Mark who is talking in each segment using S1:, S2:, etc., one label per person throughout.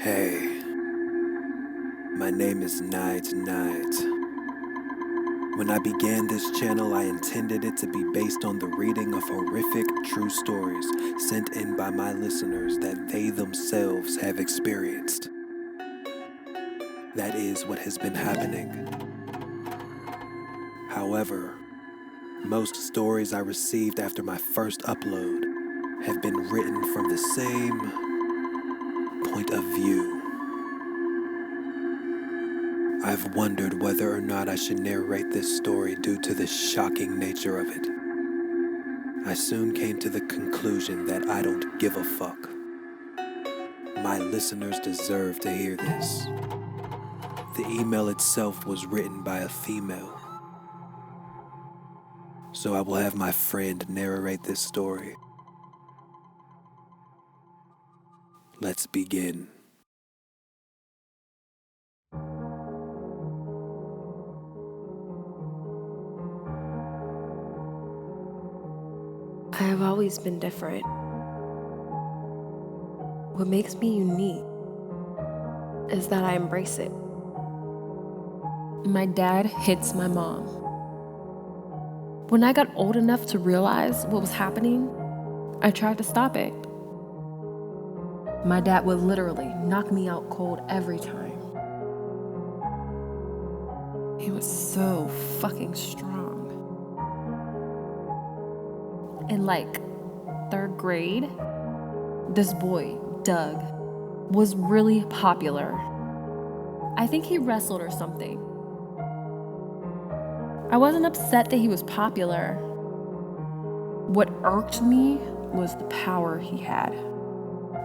S1: Hey, my name is Night Night. When I began this channel, I intended it to be based on the reading of horrific true stories sent in by my listeners that they themselves have experienced. That is what has been happening. However, most stories I received after my first upload have been written from the same point of view. I've wondered whether or not I should narrate this story due to the shocking nature of it. I soon came to the conclusion that I don't give a fuck. My listeners deserve to hear this. The email itself was written by a female, so I will have my friend narrate this story. Let's begin.
S2: I have always been different. What makes me unique is that I embrace it. My dad hits my mom. When I got old enough to realize what was happening, I tried to stop it. My dad would literally knock me out cold every time. He was so fucking strong. In third grade, this boy, Doug, was really popular. I think he wrestled or something. I wasn't upset that he was popular. What irked me was the power he had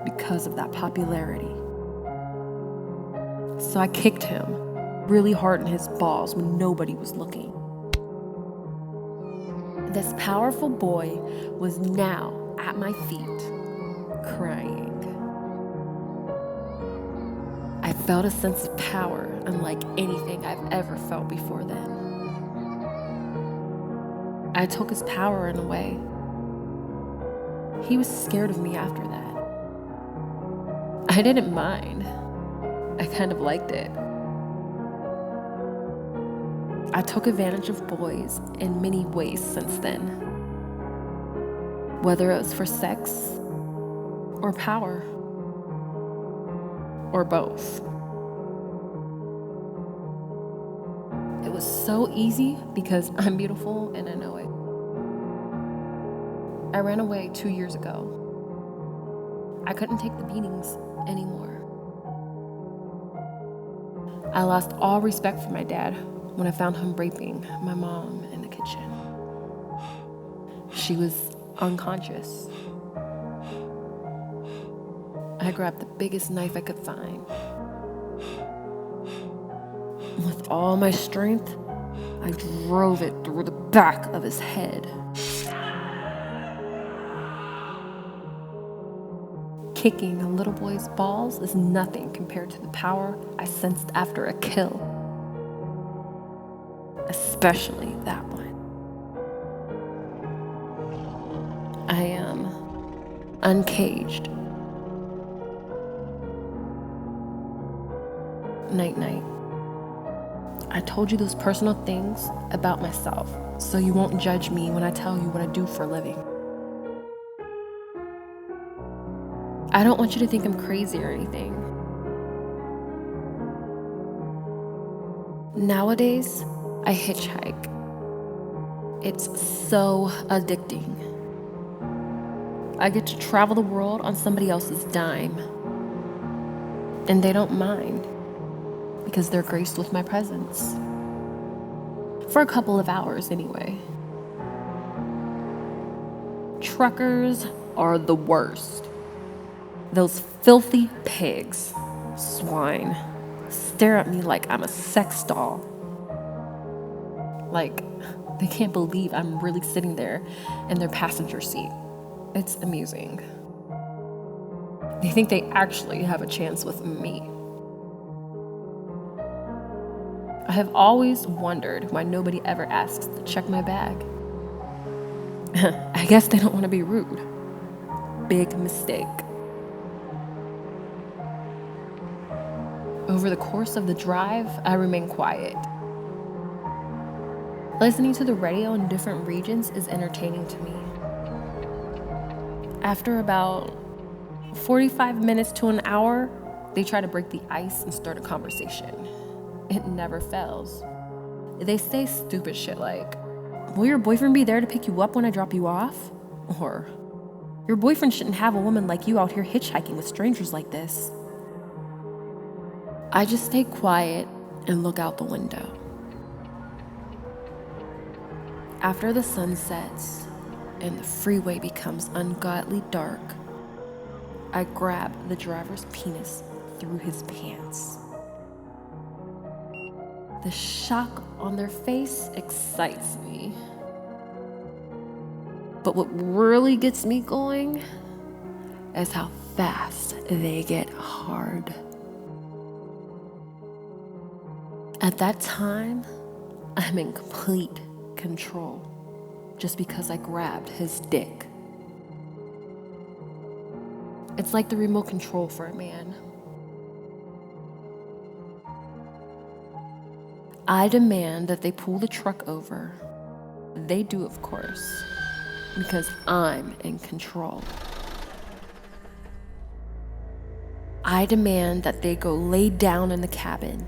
S2: because of that popularity. So I kicked him really hard in his balls when nobody was looking. This powerful boy was now at my feet, crying. I felt a sense of power unlike anything I've ever felt before then. I took his power in a way. He was scared of me after that. I didn't mind. I kind of liked it. I took advantage of boys in many ways since then. Whether it was for sex or power or both. It was so easy because I'm beautiful and I know it. I ran away 2 years ago. I couldn't take the beatings anymore. I lost all respect for my dad when I found him raping my mom in the kitchen. She was unconscious. I grabbed the biggest knife I could find. With all my strength, I drove it through the back of his head. Kicking a little boy's balls is nothing compared to the power I sensed after a kill. Especially that one. I am uncaged. Night night. I told you those personal things about myself, so you won't judge me when I tell you what I do for a living. I don't want you to think I'm crazy or anything. Nowadays, I hitchhike. It's so addicting. I get to travel the world on somebody else's dime. And they don't mind because they're graced with my presence. For a couple of hours anyway. Truckers are the worst. Those filthy pigs, swine, stare at me like I'm a sex doll. Like, they can't believe I'm really sitting there in their passenger seat. It's amusing. They think they actually have a chance with me. I have always wondered why nobody ever asks to check my bag. I guess they don't want to be rude. Big mistake. Over the course of the drive, I remain quiet. Listening to the radio in different regions is entertaining to me. After about 45 minutes to an hour, they try to break the ice and start a conversation. It never fails. They say stupid shit like, "Will your boyfriend be there to pick you up when I drop you off?" Or, "Your boyfriend shouldn't have a woman like you out here hitchhiking with strangers like this." I just stay quiet and look out the window. After the sun sets and the freeway becomes ungodly dark, I grab the driver's penis through his pants. The shock on their face excites me. But what really gets me going is how fast they get hard. At that time, I'm in complete control just because I grabbed his dick. It's like the remote control for a man. I demand that they pull the truck over. They do, of course, because I'm in control. I demand that they go lay down in the cabin.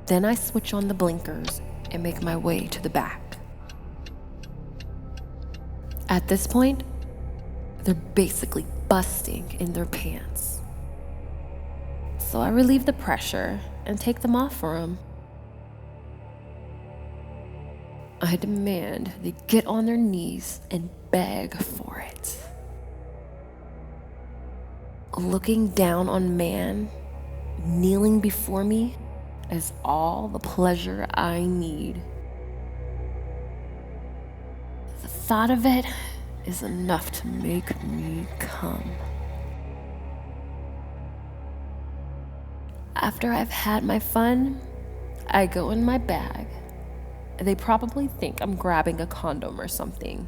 S2: Then I switch on the blinkers and make my way to the back. At this point, they're basically busting in their pants. So I relieve the pressure and take them off for them. I demand they get on their knees and beg for it. Looking down on man, kneeling before me, is all the pleasure I need. The thought of it is enough to make me come. After I've had my fun, I go in my bag. They probably think I'm grabbing a condom or something.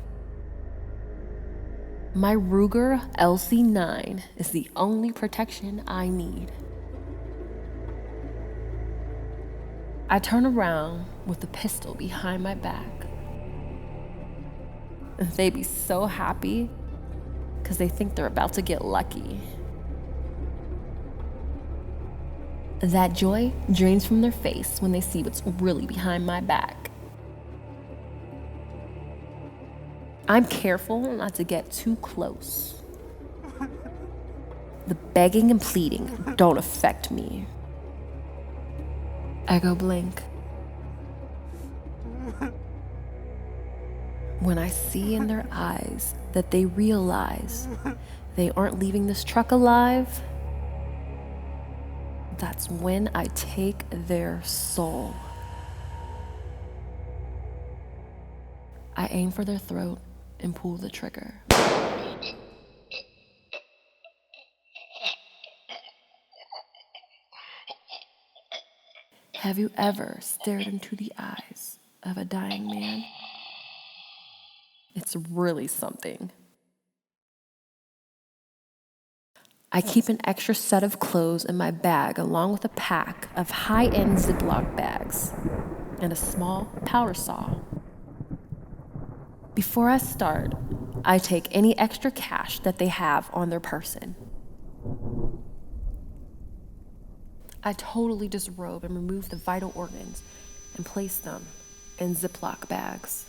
S2: My Ruger LC9 is the only protection I need. I turn around with the pistol behind my back. They be so happy because they think they're about to get lucky. That joy drains from their face when they see what's really behind my back. I'm careful not to get too close. The begging and pleading don't affect me. I go blank. When I see in their eyes that they realize they aren't leaving this truck alive, that's when I take their soul. I aim for their throat and pull the trigger. Have you ever stared into the eyes of a dying man? It's really something. I keep an extra set of clothes in my bag along with a pack of high-end Ziploc bags and a small power saw. Before I start, I take any extra cash that they have on their person. I totally disrobe and remove the vital organs and place them in Ziploc bags.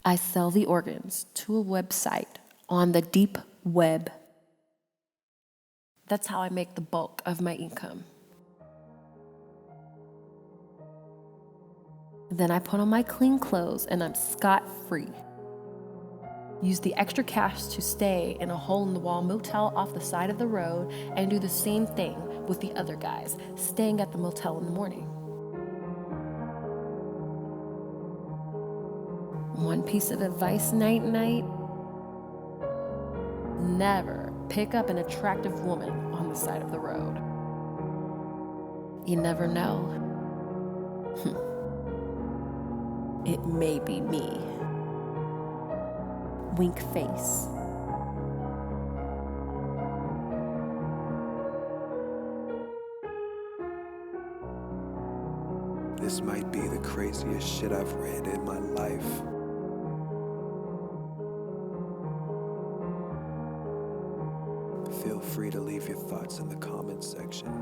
S2: I sell the organs to a website on the deep web. That's how I make the bulk of my income. Then I put on my clean clothes and I'm scot-free. Use the extra cash to stay in a hole-in-the-wall motel off the side of the road and do the same thing with the other guys, staying at the motel in the morning. One piece of advice night-night: never pick up an attractive woman on the side of the road. You never know. It may be me. Wink face.
S1: This might be the craziest shit I've read in my life. Feel free to leave your thoughts in the comments section.